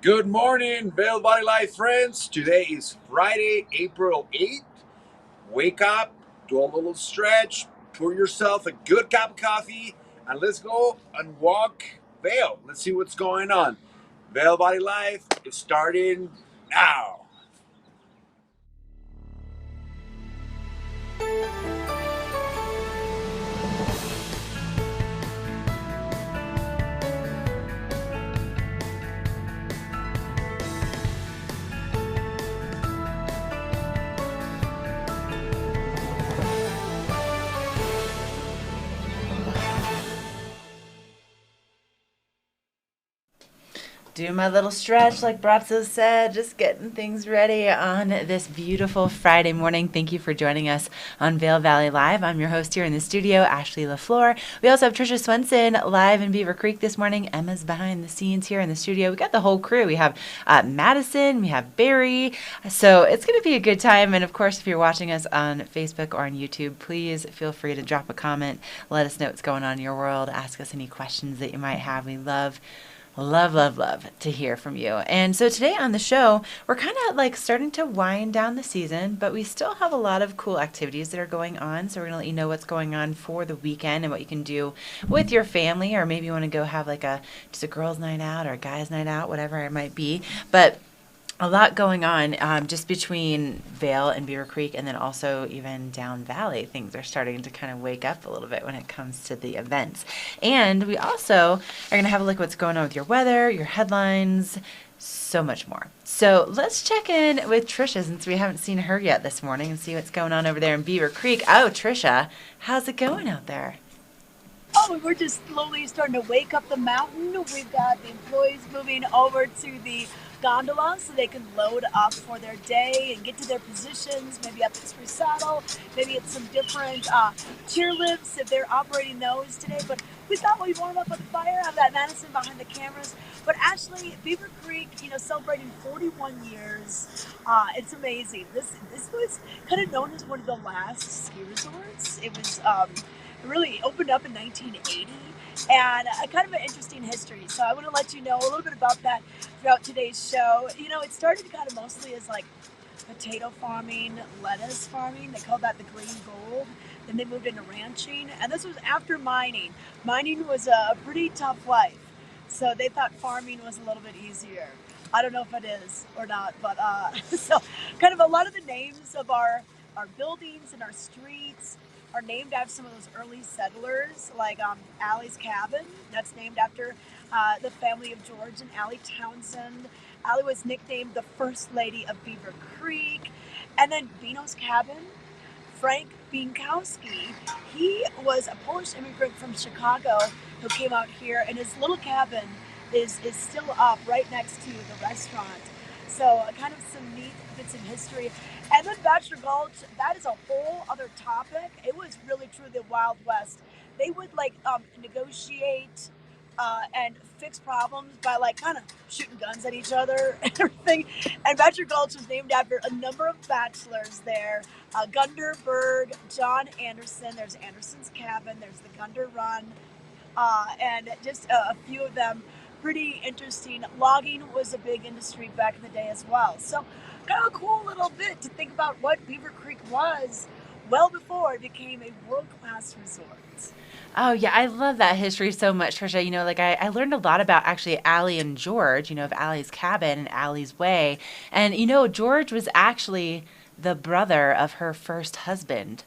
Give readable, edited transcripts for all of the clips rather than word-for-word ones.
Good morning, Vail Valley Life friends. Today is Friday, April 8th. Wake up, do a little stretch, pour yourself a good cup of coffee, and let's go and walk Vail. Let's see what's going on. Vail Valley Life is starting now. Do my little stretch like Bratzo said, just getting things ready on this beautiful Friday morning. Thank you for joining us on Vail Valley Live. I'm your host here in the studio, Ashley LaFleur. We also have Tricia Swenson live in Beaver Creek this morning. Emma's behind the scenes here in the studio. We got the whole crew. We have Madison, we have Barry. So it's going to be a good time. And of course, if you're watching us on Facebook or on YouTube, please feel free to drop a comment. Let us know what's going on in your world. Ask us any questions that you might have. We love to hear from you. And so today on the show, we're kind of like starting to wind down the season, but we still have a lot of cool activities that are going on. So we're going to let you know what's going on for the weekend and what you can do with your family, or maybe you want to go have like just a girls' night out or a guys' night out, whatever it might be. But a lot going on just between Vail and Beaver Creek, and then also even down valley. Things are starting to kind of wake up a little bit when it comes to the events. And we also are going to have a look at what's going on with your weather, your headlines, so much more. So let's check in with Tricia, since we haven't seen her yet this morning, and see what's going on over there in Beaver Creek. Oh, Tricia, how's it going out there? Oh, we're just slowly starting to wake up the mountain. We've got the employees moving over to the gondola so they can load up for their day and get to their positions, maybe up at Saddle, maybe at some different cheer lifts if they're operating those today. But we thought we'd warm up with the fire, have that Madison behind the cameras. But Ashley, Beaver Creek, celebrating 41 years. It's amazing. This was kind of known as one of the last ski resorts. It was really opened up in 1980, and a kind of an interesting history. So I want to let you know a little bit about that throughout today's show. It started kind of mostly as like potato farming, lettuce farming. They called that the green gold. Then they moved into ranching, and this was after mining. Mining was a pretty tough life, so they thought farming was a little bit easier. I don't know if it is or not, but so kind of a lot of the names of our buildings and our streets are named after some of those early settlers, like Allie's Cabin. That's named after the family of George and Allie Townsend. Allie was nicknamed the First Lady of Beaver Creek. And then Bino's Cabin, Frank Bienkowski, he was a Polish immigrant from Chicago who came out here, and his little cabin is still up right next to the restaurant. So kind of some neat bits of history. And then Bachelor Gulch, that is a whole other topic. It was really true the Wild West. They would negotiate and fix problems by kind of shooting guns at each other and everything. And Bachelor Gulch was named after a number of bachelors there. Gunderberg, John Anderson, there's Anderson's Cabin, there's the Gunder Run, and just a few of them. Pretty interesting. Logging was a big industry back in the day as well. So kind of a cool little bit to think about what Beaver Creek was well before it became a world-class resort. Oh, yeah, I love that history so much, Tricia. I learned a lot about actually Allie and George, of Allie's Cabin and Allie's Way. And, George was actually the brother of her first husband.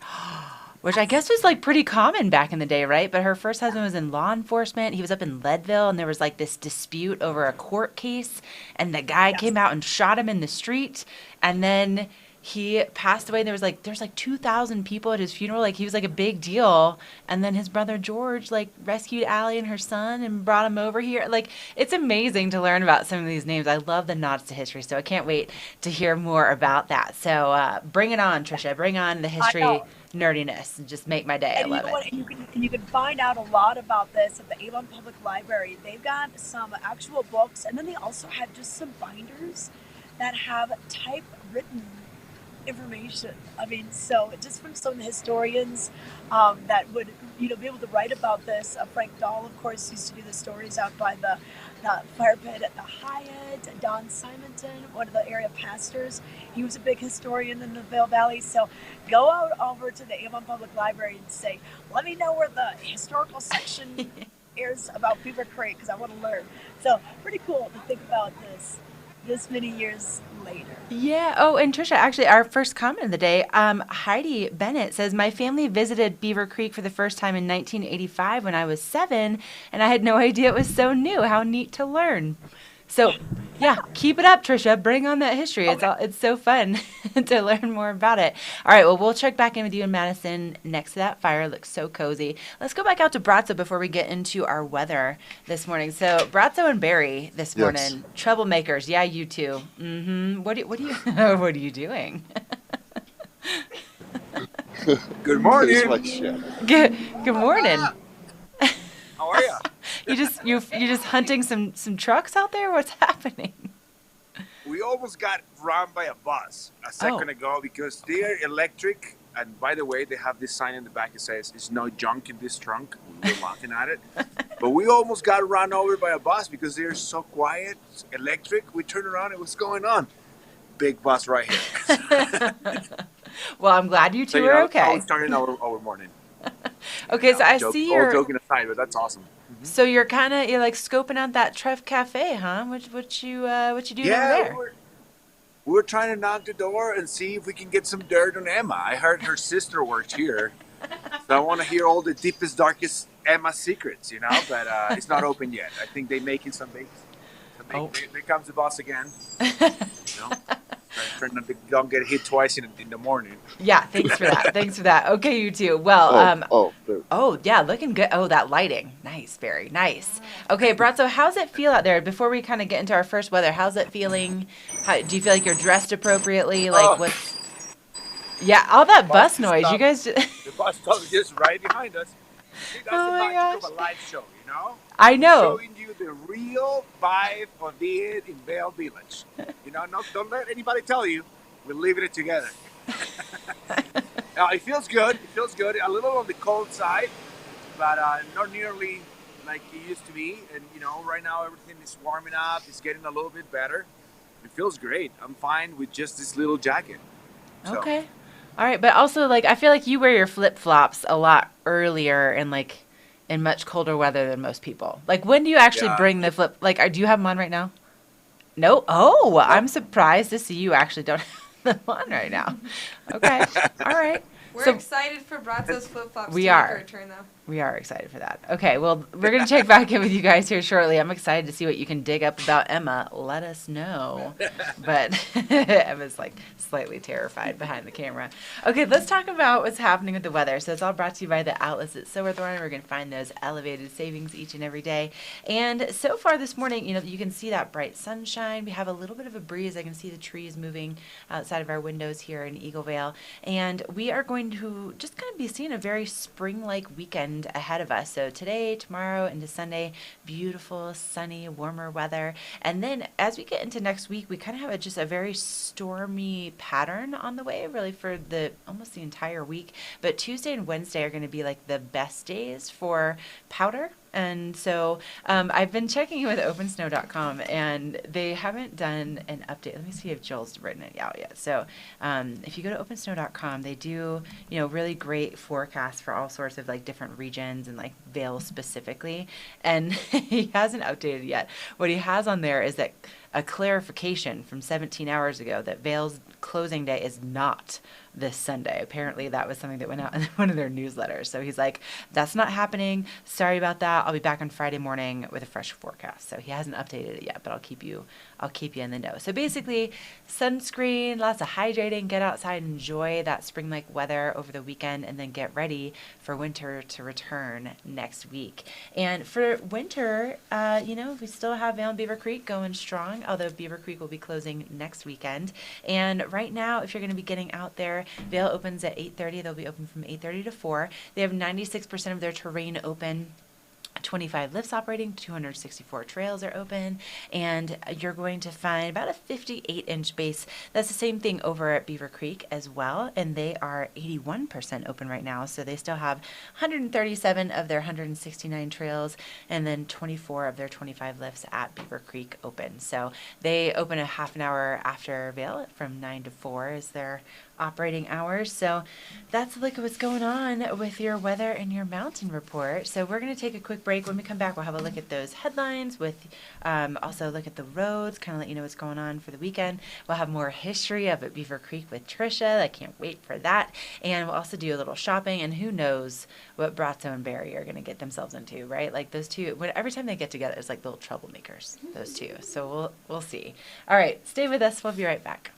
Which I guess was pretty common back in the day, right? But her first husband was in law enforcement. He was up in Leadville, and there was this dispute over a court case, and the guy came out and shot him in the street, and then he passed away. And there's 2,000 people at his funeral. He was a big deal. And then his brother George rescued Allie and her son and brought him over here. It's amazing to learn about some of these names. I love the nods to history, so I can't wait to hear more about that. So bring it on, Tricia. Bring on the history nerdiness and just make my day. And I love it. What? You can find out a lot about this at the Avon Public Library. They've got some actual books, and then they also have just some binders that have typewritten information. I mean, so just from some historians that would, be able to write about this. Frank Dahl, of course, used to do the stories out by the fire pit at the Hyatt. Don Simonton, one of the area pastors, he was a big historian in the Vail Valley. So go out over to the Avon Public Library and say, let me know where the historical section is about Beaver Creek, because I want to learn. So pretty cool to think about this many years later. Yeah. Oh, and Trisha, actually, our first comment of the day, Heidi Bennett says, my family visited Beaver Creek for the first time in 1985 when I was 7, and I had no idea it was so new. How neat to learn. So, yeah, keep it up, Trisha. Bring on that history. Okay. It's so fun to learn more about it. All right, well, we'll check back in with you in Madison next to that fire. It looks so cozy. Let's go back out to Bratzo before we get into our weather this morning. So, Bratzo and Barry this morning, troublemakers. Yeah, you two. Mm-hmm. What are you what are you doing? Good morning. Good morning. How are you? You just hunting some trucks out there? What's happening? We almost got run by a bus a second ago because they're electric. And by the way, they have this sign in the back that says, "There's no junk in this trunk." We were laughing at it. But we almost got run over by a bus because they're so quiet, electric. We turned around and what's going on? Big bus right here. Well, I'm glad you two are okay. Always starting our morning. Okay, so I see you're... All joking aside, but that's awesome. Mm-hmm. So you're like scoping out that Tricia Cafe, huh? What you doing over there? We were trying to knock the door and see if we can get some dirt on Emma. I heard her sister worked here, so I want to hear all the deepest, darkest Emma secrets, But it's not open yet. I think they're making some bakes. There comes the boss again. Trying not to don't get hit twice in the morning. Yeah, thanks for that. Okay, you two. Well, yeah, looking good. Oh, that lighting. Nice, very nice. Okay, Bratzo, how's it feel out there? Before we kind of get into our first weather, how's it feeling? Do you feel like you're dressed appropriately? Like what's... Yeah, all that bus noise. Stop. You guys... The bus stop is just right behind us. That's Oh the my magic gosh. of a live show, I know. Showing you the real vibe of it in Vail Village. Don't let anybody tell you. We're leaving it together. It feels good. It feels good. A little on the cold side, but not nearly like it used to be. And right now everything is warming up. It's getting a little bit better. It feels great. I'm fine with just this little jacket. So. Okay. All right, but also I feel like you wear your flip-flops a lot earlier and in much colder weather than most people. When do you actually bring the flip? Do you have them on right now? No? Oh, no. I'm surprised to see you actually don't have them on right now. Okay. All right. We're excited for Bratzo's flip-flops to make a return, though. We are excited for that. Okay, well, we're going to check back in with you guys here shortly. I'm excited to see what you can dig up about Emma. Let us know. But Emma's slightly terrified behind the camera. Okay, let's talk about what's happening with the weather. So it's all brought to you by the outlets at Silverthorne. We're going to find those elevated savings each and every day. And so far this morning, you can see that bright sunshine. We have a little bit of a breeze. I can see the trees moving outside of our windows here in Eagle Vale. And we are going to just kind of be seeing a very spring-like weekend ahead of us. So today, tomorrow, into Sunday, beautiful, sunny, warmer weather. And then as we get into next week, we kind of have just a very stormy pattern on the way, really for almost the entire week. But Tuesday and Wednesday are going to be the best days for powder. And so I've been checking with OpenSnow.com, and they haven't done an update. Let me see if Joel's written it out yet. So if you go to OpenSnow.com, they do really great forecasts for all sorts of different regions and Vail specifically. And he hasn't updated yet. What he has on there is that a clarification from 17 hours ago that Vail's closing day is not this Sunday. Apparently that was something that went out in one of their newsletters. So he's like, that's not happening. Sorry about that. I'll be back on Friday morning with a fresh forecast. So he hasn't updated it yet, but I'll keep you in the know. So basically, sunscreen, lots of hydrating, get outside, enjoy that spring-like weather over the weekend, and then get ready for winter to return next week. And for winter, we still have Vail and Beaver Creek going strong, although Beaver Creek will be closing next weekend. And right now, if you're going to be getting out there, Vail opens at 8:30. They'll be open from 8:30 to 4. They have 96% of their terrain open 25 lifts operating, 264 trails are open, and you're going to find about a 58-inch base. That's the same thing over at Beaver Creek as well, and they are 81% open right now, so they still have 137 of their 169 trails, and then 24 of their 25 lifts at Beaver Creek open. So they open a half an hour after Vail, from 9 to 4 is their operating hours. So that's like what's going on with your weather and your mountain report. So we're going to take a quick break. When we come back, we'll have a look at those headlines, with also look at the roads, kind of let you know what's going on for the weekend. We'll have more history of at Beaver Creek with Tricia. I can't wait for that. And we'll also do a little shopping, and who knows what Bratzo and Barry are going to get themselves into, right? Like those two, every time they get together, it's like little troublemakers, those two. So we'll see. All right, stay with us. We'll be right back.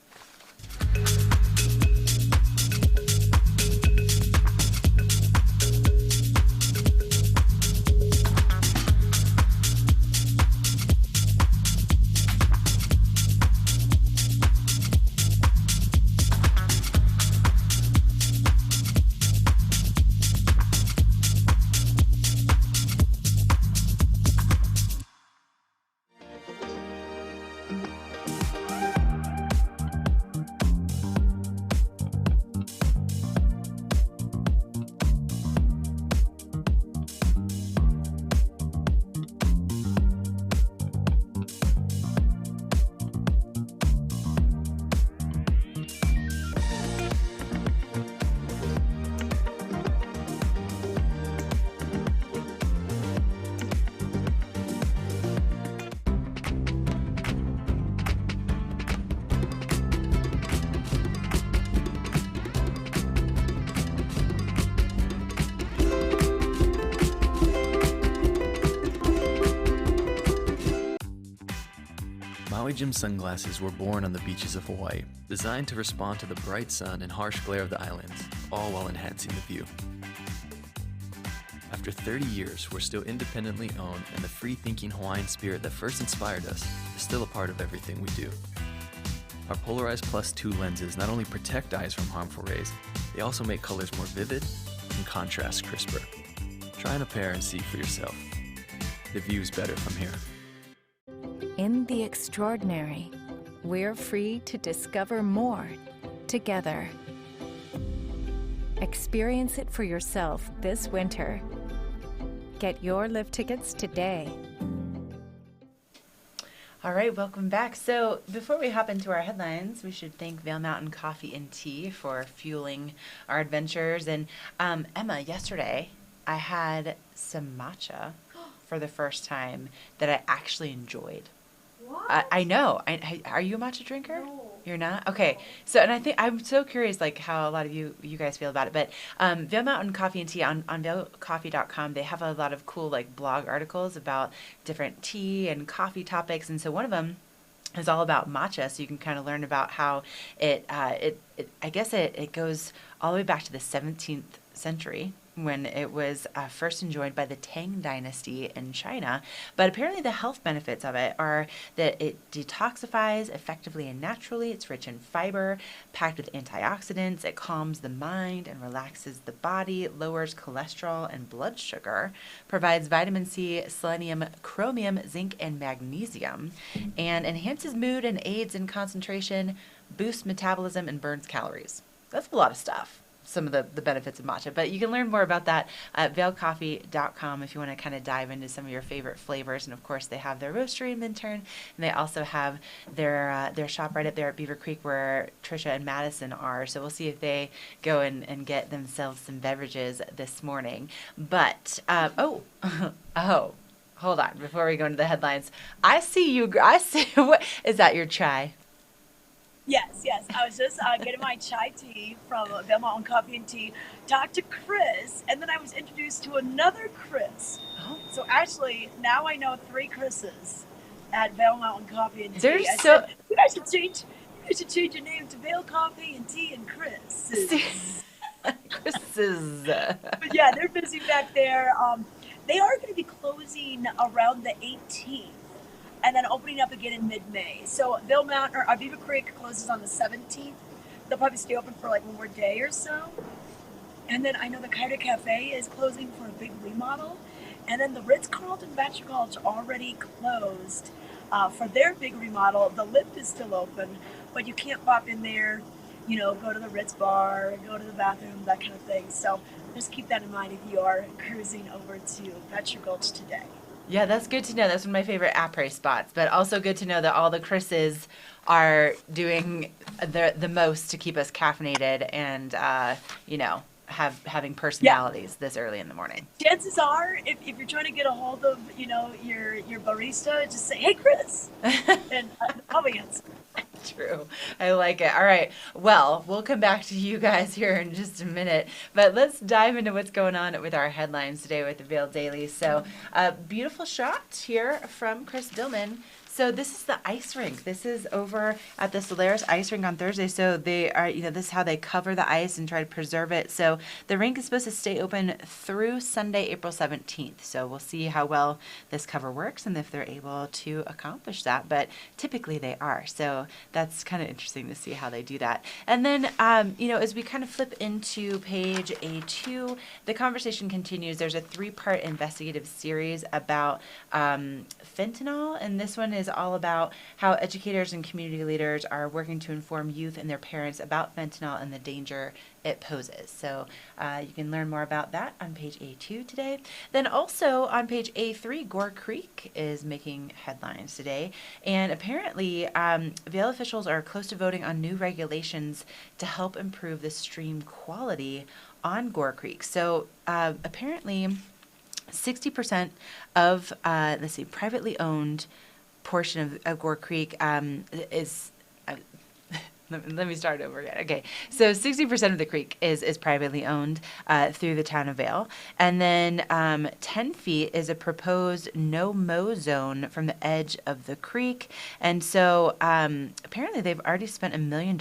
Maui Jim Sunglasses were born on the beaches of Hawaii, designed to respond to the bright sun and harsh glare of the islands, all while enhancing the view. After 30 years, we're still independently owned, and the free-thinking Hawaiian spirit that first inspired us is still a part of everything we do. Our Polarized Plus 2 lenses not only protect eyes from harmful rays, they also make colors more vivid and contrast crisper. Try on a pair and see for yourself. The view's better from here. In the extraordinary, we're free to discover more together. Experience it for yourself this winter. Get your lift tickets today. All right, welcome back. So before we hop into our headlines, we should thank Vail Mountain Coffee and Tea for fueling our adventures. And Emma, yesterday I had some matcha for the first time that I actually enjoyed. What? I know. Are you a matcha drinker? No. You're not? Okay. So, and I think I'm so curious, like how a lot of you guys feel about it. But Vail Mountain Coffee and Tea on vailcoffee.com, they have a lot of cool like blog articles about different tea and coffee topics. And so one of them is all about matcha. So you can kind of learn about how it goes all the way back to the 17th century, when it was first enjoyed by the Tang Dynasty in China. But apparently the health benefits of it are that it detoxifies effectively and naturally. It's rich in fiber, packed with antioxidants. It calms the mind and relaxes the body, lowers cholesterol and blood sugar, provides vitamin C, selenium, chromium, zinc, and magnesium, and enhances mood and aids in concentration, boosts metabolism, and burns calories. That's a lot of stuff. Some of the benefits of matcha, but you can learn more about that at vailcoffee.com if you want to kind of dive into some of your favorite flavors. And of course, they have their roastery in Minturn, and they also have their shop right up there at Beaver Creek where Trisha and Madison are. So we'll see if they go and get themselves some beverages this morning. But hold on, before we go into the headlines, I see what is that, your chai? Yes. I was just getting my chai tea from Vail Mountain Coffee and Tea. Talked to Chris, and then I was introduced to another Chris. Oh. So actually, now I know 3 Chris's at Vail Mountain Coffee and Tea. You guys should change your name to Vail Coffee and Tea and Chris. Chris's. But yeah, they're busy back there. They are going to be closing around the 18th. And then opening up again in mid-May. So Vail Mountain or Beaver Creek closes on the 17th. They'll probably stay open for like one more day or so. And then I know the Coyote Cafe is closing for a big remodel. And then the Ritz-Carlton Bachelor Gulch already closed for their big remodel. The lift is still open, but you can't pop in there, go to the Ritz bar, go to the bathroom, that kind of thing. So just keep that in mind if you are cruising over to Bachelor Gulch today. Yeah, that's good to know. That's one of my favorite Apres spots, but also good to know that all the Chris's are doing the most to keep us caffeinated and, having personalities this early in the morning. Chances are, if you're trying to get a hold of, your barista, just say, "Hey, Chris," and I'll answer. True. I like it. All right. Well, we'll come back to you guys here in just a minute, but let's dive into what's going on with our headlines today with the Vail Daily. So, beautiful shot here from Chris Dillman. So this is the ice rink. This is over at the Solaris Ice Rink on Thursday. So they are, this is how they cover the ice and try to preserve it. So the rink is supposed to stay open through Sunday, April 17th. So we'll see how well this cover works and if they're able to accomplish that. But typically they are. So that's kind of interesting to see how they do that. And then, as we kind of flip into page A2, the conversation continues. There's a 3-part investigative series about fentanyl, and this one is all about how educators and community leaders are working to inform youth and their parents about fentanyl and the danger it poses. So you can learn more about that on page A2 today. Then also on page A3, Gore Creek is making headlines today. And apparently, Vail officials are close to voting on new regulations to help improve the stream quality on Gore Creek. So apparently, 60% of, privately owned portion of Gore Creek is let me start over again. Okay, so 60% of the creek is privately owned through the town of Vail. And then 10 feet is a proposed no-mow zone from the edge of the creek. And so apparently they've already spent $1 million.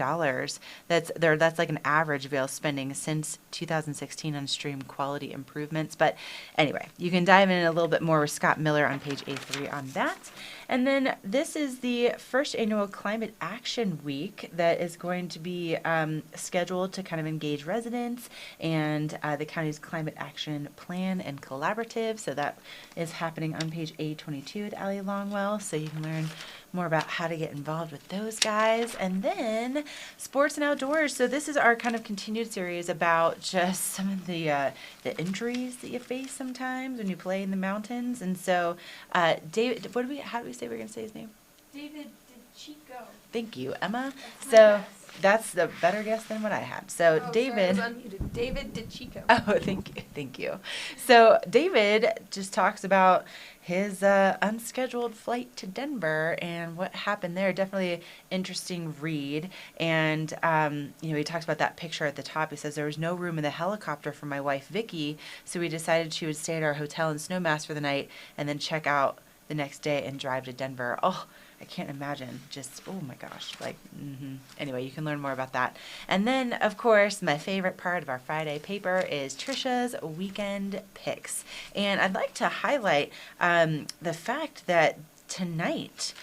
That's like an average Vail spending since 2016 on stream quality improvements. But anyway, you can dive in a little bit more with Scott Miller on page A3 on that. And then this is the first annual Climate Action Week that is going to be scheduled to kind of engage residents and the county's climate action plan and collaborative. So that is happening on page A22 at Allie Longwell. So you can learn more about how to get involved with those guys. And then sports and outdoors. So this is our kind of continued series about just some of the injuries that you face sometimes when you play in the mountains. And so David, how do we say we're going to say his name? David DeChico. Thank you, Emma. So that's the better guess than what I had. So David. Sorry, it was unmuted. David DeChico. Oh, thank you. So David just talks about his unscheduled flight to Denver and what happened there. Definitely an interesting read. And, he talks about that picture at the top. He says, there was no room in the helicopter for my wife, Vicky, so we decided she would stay at our hotel in Snowmass for the night and then check out the next day and drive to Denver. Oh, I can't imagine. Just, oh my gosh. Anyway, you can learn more about that. And then, of course, my favorite part of our Friday paper is Trisha's weekend picks. And I'd like to highlight the fact that tonight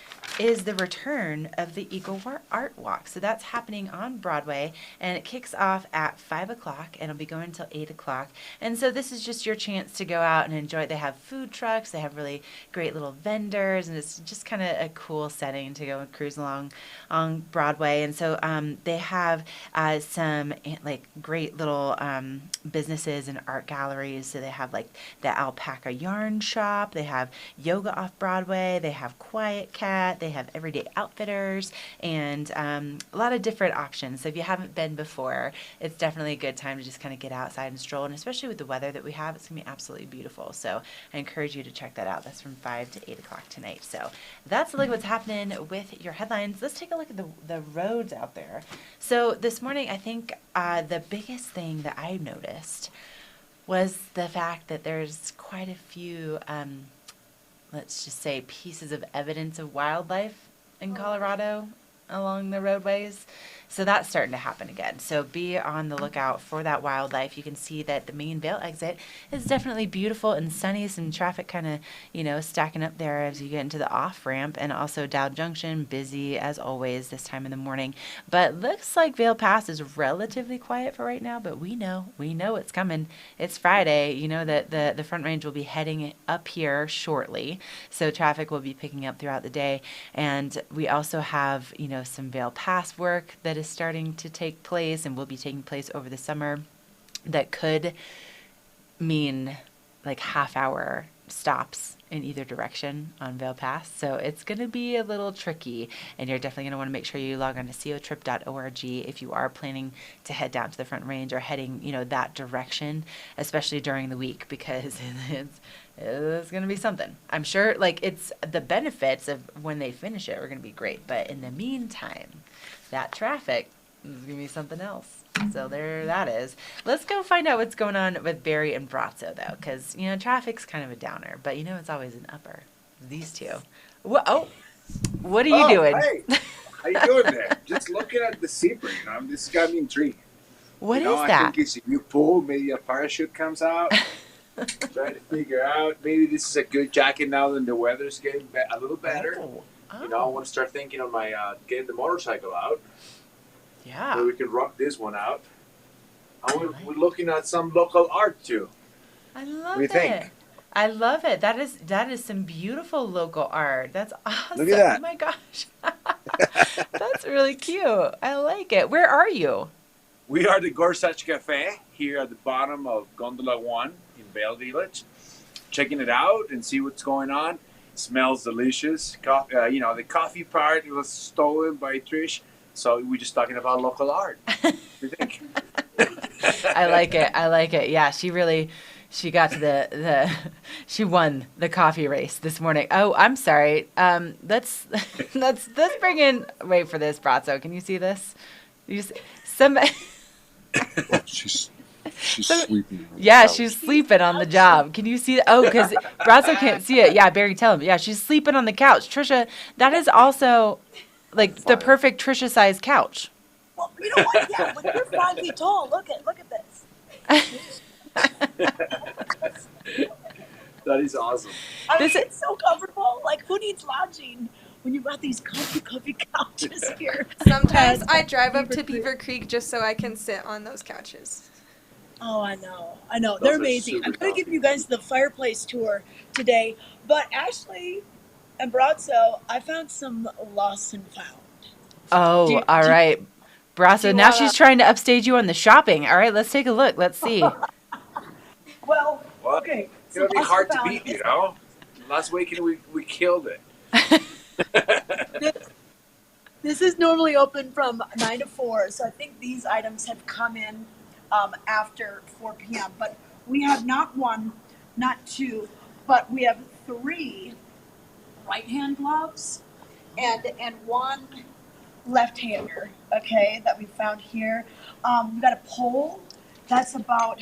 is the return of the Eagle Art Walk. So that's happening on Broadway, and it kicks off at 5 o'clock, and it'll be going until 8 o'clock. And so this is just your chance to go out and enjoy it. They have food trucks, they have really great little vendors, and it's just kind of a cool setting to go and cruise along on Broadway. And so they have some great little businesses and art galleries. So they have like the Alpaca Yarn Shop, they have yoga off Broadway, they have Quiet Cat, they have Everyday Outfitters, and a lot of different options. So if you haven't been before, it's definitely a good time to just kind of get outside and stroll. And especially with the weather that we have, it's going to be absolutely beautiful. So I encourage you to check that out. That's from 5 to 8 o'clock tonight. So that's a look at what's happening with your headlines. Let's take a look at the roads out there. So this morning, I think the biggest thing that I noticed was the fact that there's quite a few let's just say pieces of evidence of wildlife in Colorado. along the roadways. So that's starting to happen again. So be on the lookout for that wildlife. You can see that the main Vail exit is definitely beautiful and sunny. Some traffic kind of, stacking up there as you get into the off ramp, and also Dow Junction busy as always this time in the morning. But looks like Vail Pass is relatively quiet for right now, but we know it's coming. It's Friday. You know that the Front Range will be heading up here shortly. So traffic will be picking up throughout the day. And we also have, some Vail Pass work that is starting to take place and will be taking place over the summer that could mean like half-hour stops in either direction on Vail Pass. So it's going to be a little tricky, and you're definitely going to want to make sure you log on to cotrip.org if you are planning to head down to the Front Range or heading, that direction, especially during the week, because it's going to be something. I'm sure, it's the benefits of when they finish it are going to be great, but in the meantime, that traffic is going to be something else. So there that is. Let's go find out what's going on with Barry and Bratzo, though, because, traffic's kind of a downer, but it's always an upper. These two. What are you doing? Hey, how you doing there? Just looking at the zebra, this got me intrigued. What is I that? think you pull, maybe a parachute comes out. Trying to figure out, maybe this is a good jacket now that the weather's getting a little better. Oh. I want to start thinking of my getting the motorcycle out. Yeah. So we can rock this one out. We're looking at some local art too. I love What do you think? I love it. That is some beautiful local art. That's awesome. Look at that. Oh my gosh. That's really cute. I like it. Where are you? We are the Gorsuch Cafe here at the bottom of Gondola 1 in Vail Village. Checking it out and see what's going on. It smells delicious. The coffee part was stolen by Trish. So we're just talking about local art. What do you think? I like it. Yeah, she got to she won the coffee race this morning. Oh, I'm sorry. Let's bring in, wait for this, Bratzo. Can you see this? She's sleeping. Yeah, she's sleeping on the job. Can you see? Oh, because Bratzo can't see it. Yeah, Barry, tell him. Yeah, she's sleeping on the couch. Trisha, that is also the perfect Trisha-sized couch. Well, you know what? Yeah, but you're 5 feet tall. Look at this. That is awesome. It's so comfortable. Who needs lodging when you've got these comfy couches here? Sometimes I drive up to Beaver Creek just so I can sit on those couches. Oh, I know. They're amazing. I'm going to give you guys the Fireplace Tour today. But Ashley and Bratzo, I found some lost and found. Oh, all right. Bratzo, now she's trying to upstage you on the shopping. All right, let's take a look. Let's see. Well, okay. It's going to be hard to beat, Last weekend we killed it. This is normally open from 9 to 4, so I think these items have come in after 4 p.m. But we have not one, not two, but we have 3 right-hand gloves and one left-hander, okay, that we found here. We got a pole that's about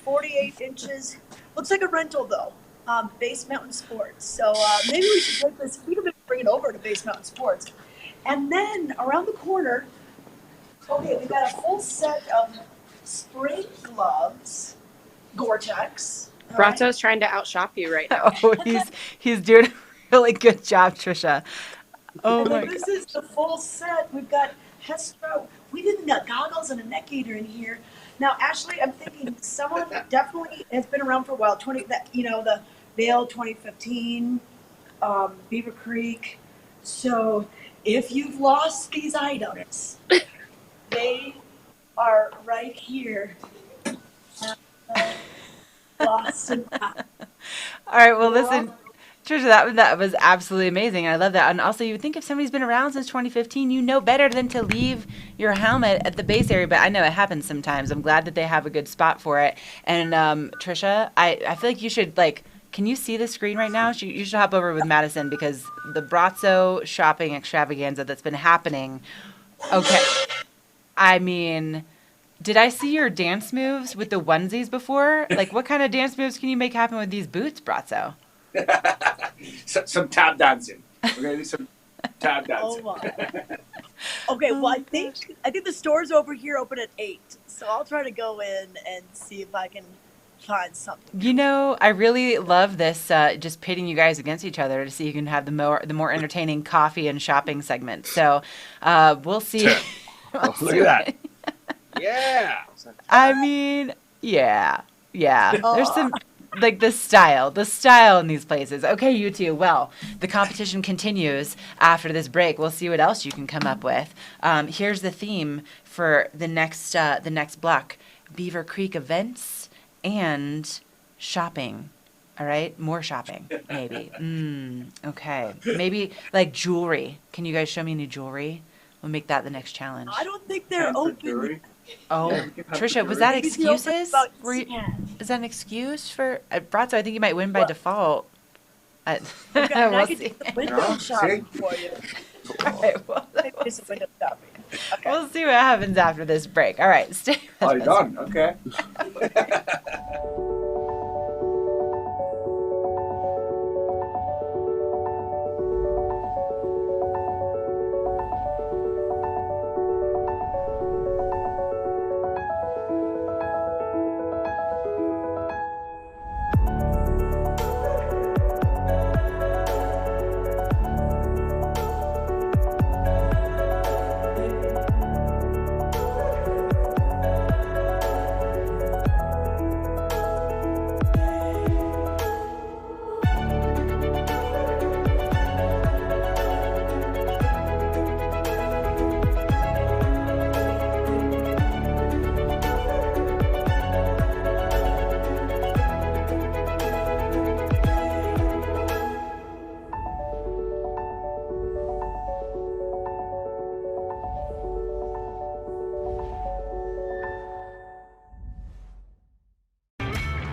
48 inches. Looks like a rental though. Base Mountain Sports. So maybe we should take this. We can bring it over to Base Mountain Sports. And then around the corner, okay, we got a full set of spray gloves, Gore-Tex. Bratzo's trying to outshop you right now. Oh, he's doing a really good job, Trisha. Oh my This is the full set. We've got Hestro. We've even got goggles and a neck gaiter in here. Now, Ashley, I'm thinking someone definitely has been around for a while. The Vail 2015, Beaver Creek. So if you've lost these items, they are right here. Lost and found. All right, well, listen, Trisha, that was absolutely amazing. I love that. And also, you would think if somebody's been around since 2015, you know better than to leave your helmet at the base area. But I know it happens sometimes. I'm glad that they have a good spot for it. And Trisha, I feel like you should, can you see the screen right now? You should hop over with Madison because the Bratzo shopping extravaganza that's been happening. Okay. I mean, did I see your dance moves with the onesies before? What kind of dance moves can you make happen with these boots, Bratzo? Some tap dancing. We're going to do some Tap Oh dancing. my. Okay, well I think the stores over here open at 8, so I'll try to go in and see if I can find something. You know, I really love this, just pitting you guys against each other to see who can have the more entertaining coffee and shopping segment. So we'll see. Look at that. Yeah. I mean, yeah. Oh. There's some, like, the style in these places. Okay, you two. Well, the competition continues after this break. We'll see what else you can come up with. Here's the theme for the next block: Beaver Creek events and shopping. All right, more shopping, maybe. Okay, maybe like jewelry. Can you guys show me any jewelry? We'll make that the next challenge. I don't think they're open. Oh, Yeah, you can have Trisha, the was that Maybe they're open excuses? about Is that an excuse for Bratzo? I think you might win by default. Okay, I We'll can see. do window shopping for you. All right, well, Maybe do some window shopping. Okay. we'll see what happens after this break. All right, stay with Oh, you're us. done. Okay.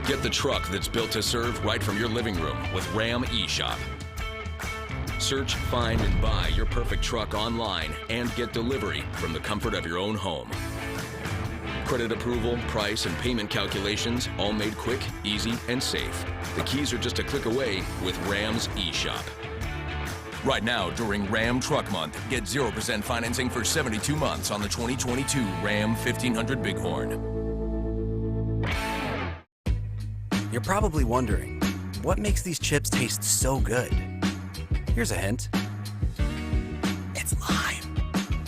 Get the truck that's built to serve right from your living room with Ram eShop. Search, find, and buy your perfect truck online and get delivery from the comfort of your own home. Credit approval, price, and payment calculations all made quick, easy, and safe. The keys are just a click away with Ram's eShop. Right now, during Ram Truck Month, get 0% financing for 72 months on the 2022 Ram 1500 Bighorn. You're probably wondering, what makes these chips taste so good? Here's a hint. It's lime.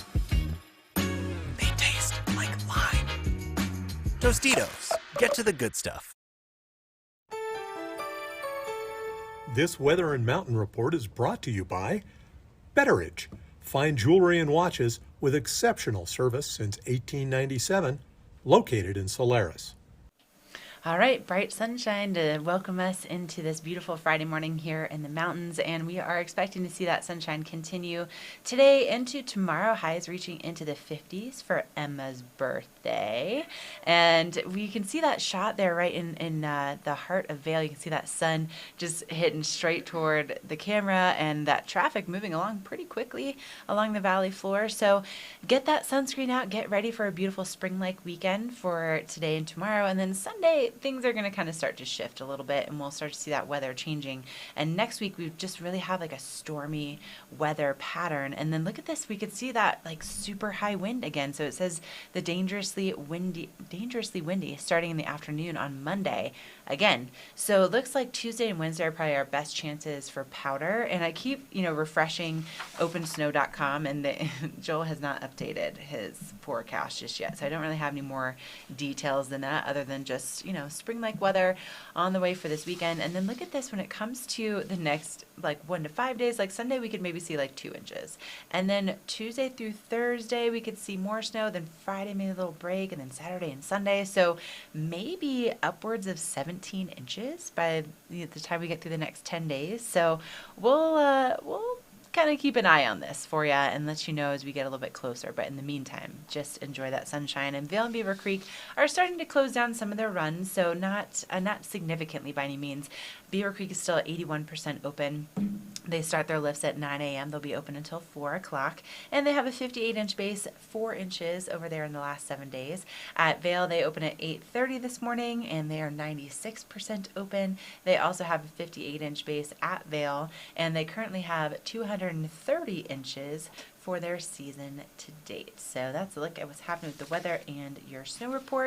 They taste like lime. Tostitos, get to the good stuff. This Weather and Mountain Report is brought to you by Betteridge. Fine jewelry and watches with exceptional service since 1897, located in Solaris. All right, bright sunshine to welcome us into this beautiful Friday morning here in the mountains, and we are expecting to see that sunshine continue today into tomorrow. Highs reaching into the 50s for Emma's birthday, and we can see that shot there right in the heart of Vail. You can see that sun just hitting straight toward the camera, and that traffic moving along pretty quickly along the valley floor. So get that sunscreen out, get ready for a beautiful spring-like weekend for today and tomorrow, and then Sunday things are going to kind of start to shift a little bit, and we'll start to see that weather changing. And next week we just really have like a stormy weather pattern. And then look at this, we could see that like super high wind again. So it says the dangerously windy starting in the afternoon on Monday again. So it looks like Tuesday and Wednesday are probably our best chances for powder. And I keep refreshing opensnow.com, and Joel has not updated his forecast just yet, so I don't really have any more details than that, other than just spring-like weather on the way for this weekend. And then look at this, when it comes to the next like 1 to 5 days, like Sunday we could maybe see like 2 inches, and then Tuesday through Thursday we could see more snow, then Friday maybe a little break, and then Saturday and Sunday, so maybe upwards of 17 inches by the time we get through the next 10 days. So we'll kind of keep an eye on this for you and let you know as we get a little bit closer. But in the meantime, just enjoy that sunshine. And Vail and Beaver Creek are starting to close down some of their runs, so not significantly by any means. Beaver Creek is still at 81% open. They start their lifts at 9 a.m. They'll be open until 4 o'clock. And they have a 58-inch base, 4 inches over there in the last 7 days. At Vail, they open at 8:30 this morning, and they are 96% open. They also have a 58-inch base at Vail, and they currently have 230 inches for their season to date. So that's a look at what's happening with the weather and your snow report.